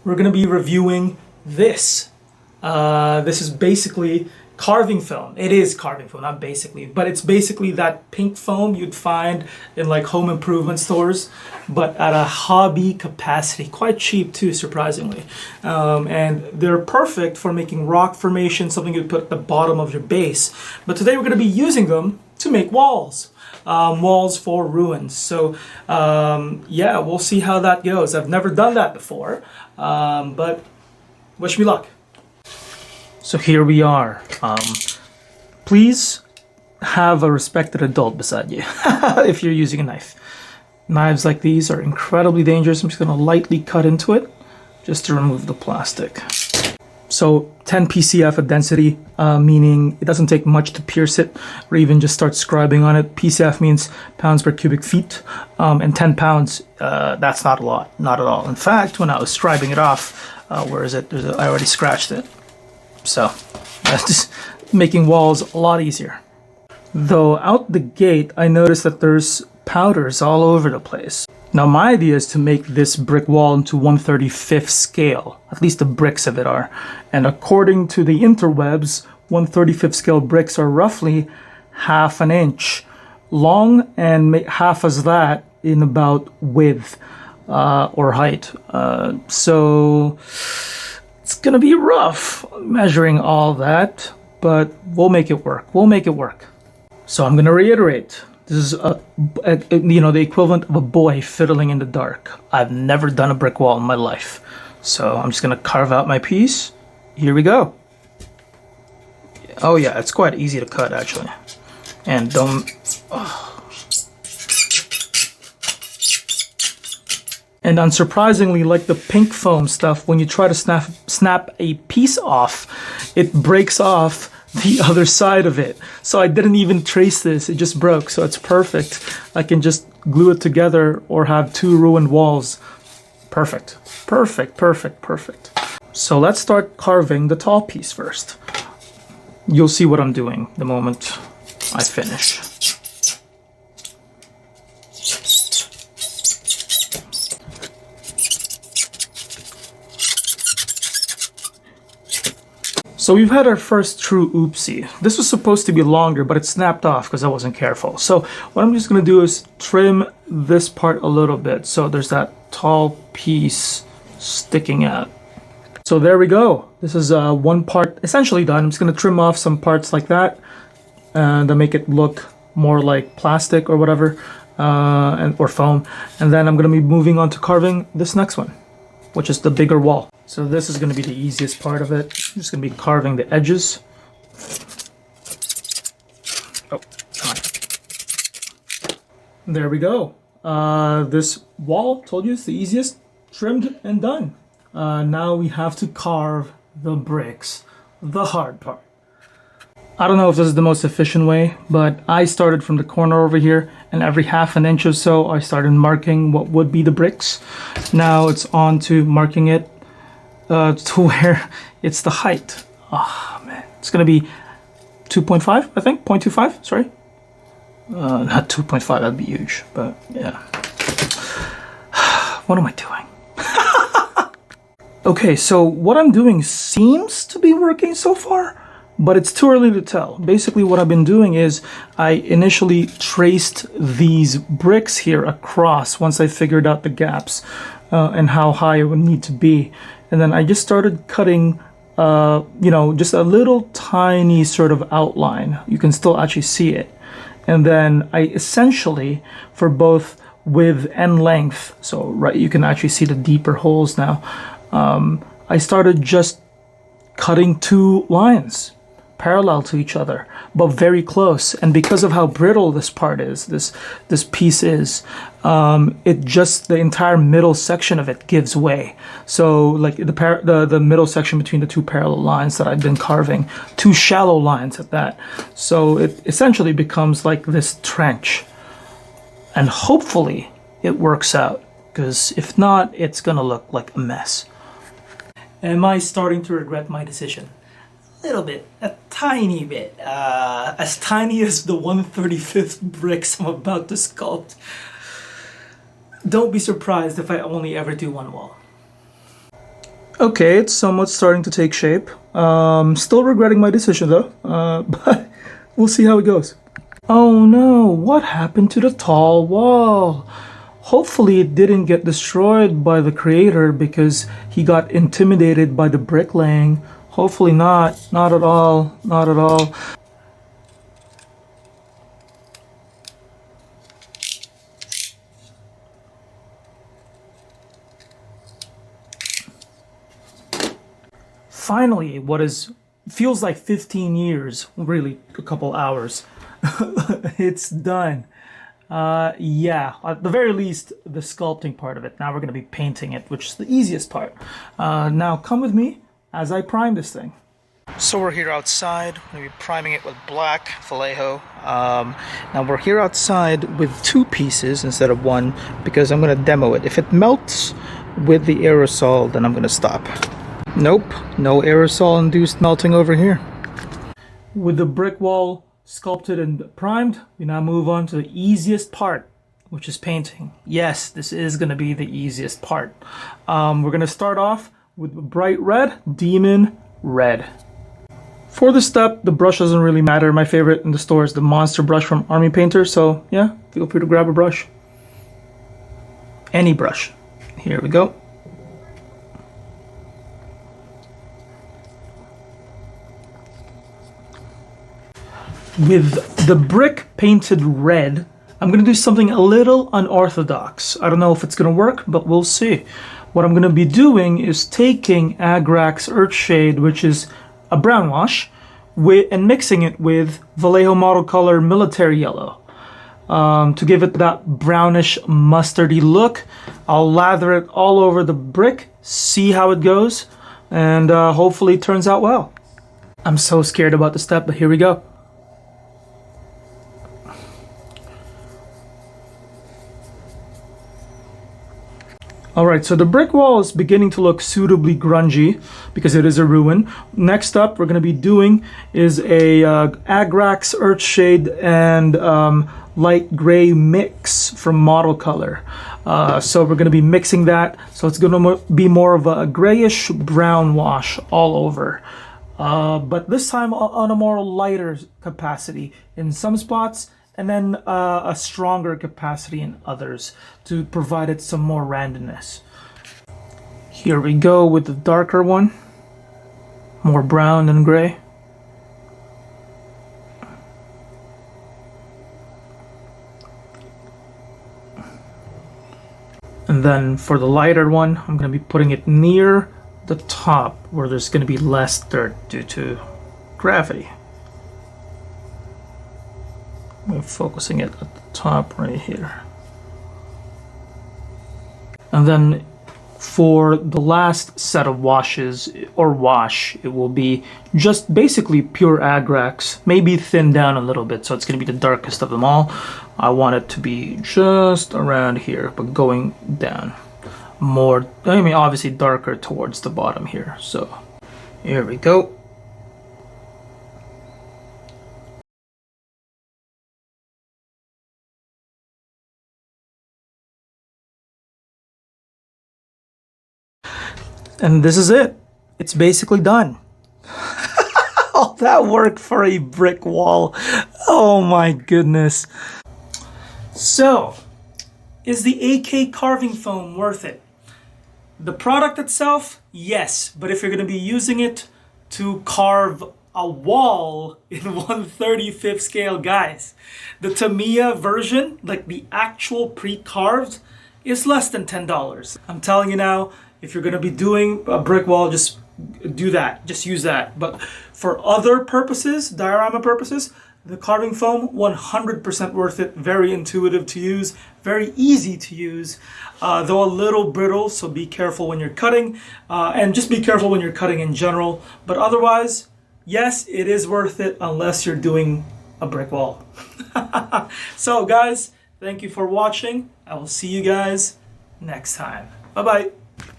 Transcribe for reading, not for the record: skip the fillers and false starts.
we're going to be reviewing this. This is basically carving foam. It is carving foam, not basically, but it's basically that pink foam you'd find in like home improvement stores, but at a hobby capacity. Quite cheap too, surprisingly. And they're perfect for making rock formation, something you'd put at the bottom of your base. But today we're going to be using them to make walls. Walls for ruins. So yeah, we'll see how that goes. I've never done that before, but wish me luck. So here we are. Please have a respected adult beside you if you're using a knife. Knives like these are incredibly dangerous. I'm just going to lightly cut into it just to remove the plastic. So 10 PCF of density, meaning it doesn't take much to pierce it or even just start scribing on it. PCF means pounds per cubic feet, and 10 pounds, that's not a lot, not at all. In fact, when I was scribing it off, where is it? I already scratched it. So that's just making walls a lot easier. Though out the gate, I noticed that there's powders all over the place. Now my idea is to make this brick wall into 1/35th scale. At least the bricks of it are. And according to the interwebs, 1/35th scale bricks are roughly half an inch long and half as that in about width or height. So it's gonna be rough measuring all that, but we'll make it work. We'll make it work. So I'm gonna reiterate. This is the equivalent of a boy fiddling in the dark. I've never done a brick wall in my life. So I'm just gonna carve out my piece. Here we go. Oh yeah, it's quite easy to cut actually. And don't... Oh. And unsurprisingly, like the pink foam stuff, when you try to snap a piece off, it breaks off the other side of it. So I didn't even trace this, it just broke, so it's perfect. I can just glue it together or have two ruined walls. Perfect, perfect, perfect, perfect. So let's start carving the tall piece first. You'll see what I'm doing the moment I finish. So we've had our first true oopsie. This was supposed to be longer, but it snapped off because I wasn't careful. So what I'm just going to do is trim this part a little bit. So there's that tall piece sticking out. So there we go. This is one part essentially done. I'm just going to trim off some parts like that and to make it look more like plastic or whatever, or foam. And then I'm going to be moving on to carving this next one, which is the bigger wall. So this is going to be the easiest part of it. I'm just going to be carving the edges. Oh, come on. There we go. This wall, told you, it's the easiest. Trimmed and done. Now we have to carve the bricks, the hard part. I don't know if this is the most efficient way, but I started from the corner over here, and every half an inch or so I started marking what would be the bricks. Now it's on to marking it to where it's the height. Oh man, it's gonna be 2.5, I think, 0.25, sorry. Not 2.5, that'd be huge, but yeah. What am I doing? Okay, so what I'm doing seems to be working so far, but it's too early to tell. Basically what I've been doing is I initially traced these bricks here across once I figured out the gaps and how high it would need to be. And then I just started cutting, just a little tiny sort of outline. You can still actually see it. And then I essentially, for both width and length, so right, you can actually see the deeper holes now. I started just cutting two lines parallel to each other, but very close. And because of how brittle this part is, this piece is, the entire middle section of it gives way. So like the middle section between the two parallel lines that I've been carving, two shallow lines at that. So it essentially becomes like this trench. And hopefully it works out, because if not, it's gonna look like a mess. Am I starting to regret my decision? A little bit, a tiny bit, as tiny as the 1/35th bricks I'm about to sculpt. Don't be surprised if I only ever do one wall. Okay, it's somewhat starting to take shape. Still regretting my decision though, but we'll see how it goes. Oh no, what happened to the tall wall? Hopefully it didn't get destroyed by the creator because he got intimidated by the bricklaying. Hopefully not. Not at all. Not at all. Finally, feels like 15 years, really a couple hours. It's done. Yeah, at the very least, the sculpting part of it. Now we're going to be painting it, which is the easiest part. Now come with me as I prime this thing. So we're here outside. We're going to be priming it with black Vallejo. Now we're here outside with two pieces instead of one because I'm going to demo it. If it melts with the aerosol, then I'm going to stop. Nope, no aerosol-induced melting over here. With the brick wall sculpted and primed, we now move on to the easiest part, which is painting. Yes, this is going to be the easiest part. We're going to start off with bright red, Demon Red. For this step, the brush doesn't really matter. My favorite in the store is the monster brush from Army Painter, so yeah, feel free to grab a brush. Any brush. Here we go. With the brick painted red, I'm going to do something a little unorthodox. I don't know if it's going to work, but we'll see. What I'm going to be doing is taking Agrax Earthshade, which is a brown wash, and mixing it with Vallejo Model Color Military Yellow to give it that brownish mustardy look. I'll lather it all over the brick, see how it goes, and hopefully it turns out well. I'm so scared about the step, but here we go. Alright, so the brick wall is beginning to look suitably grungy because it is a ruin. Next up, we're going to be doing is a Agrax Earthshade and light gray mix from Model Color. So we're going to be mixing that, so it's going to be more of a grayish brown wash all over. But this time on a more lighter capacity in some spots, and then a stronger capacity in others to provide it some more randomness. Here we go with the darker one, more brown than gray. And then for the lighter one, I'm going to be putting it near the top where there's going to be less dirt due to gravity. We're focusing it at the top right here. And then for the last set of washes, or wash, it will be just basically pure Agrax, maybe thinned down a little bit, so it's going to be the darkest of them all. I want it to be just around here, but going down more, I mean obviously darker towards the bottom here. So here we go. And this is it. It's basically done. All that work for a brick wall. Oh my goodness. So, is the AK carving foam worth it? The product itself, yes. But if you're going to be using it to carve a wall in 1/35 scale, guys, the Tamiya version, like the actual pre-carved, is less than $10. I'm telling you now, if you're going to be doing a brick wall, just do that. Just use that. But for other purposes, diorama purposes, the carving foam, 100% worth it. Very intuitive to use. Very easy to use. Though a little brittle, so be careful when you're cutting. And just be careful when you're cutting in general. But otherwise, yes, it is worth it unless you're doing a brick wall. So guys, thank you for watching. I will see you guys next time. Bye-bye.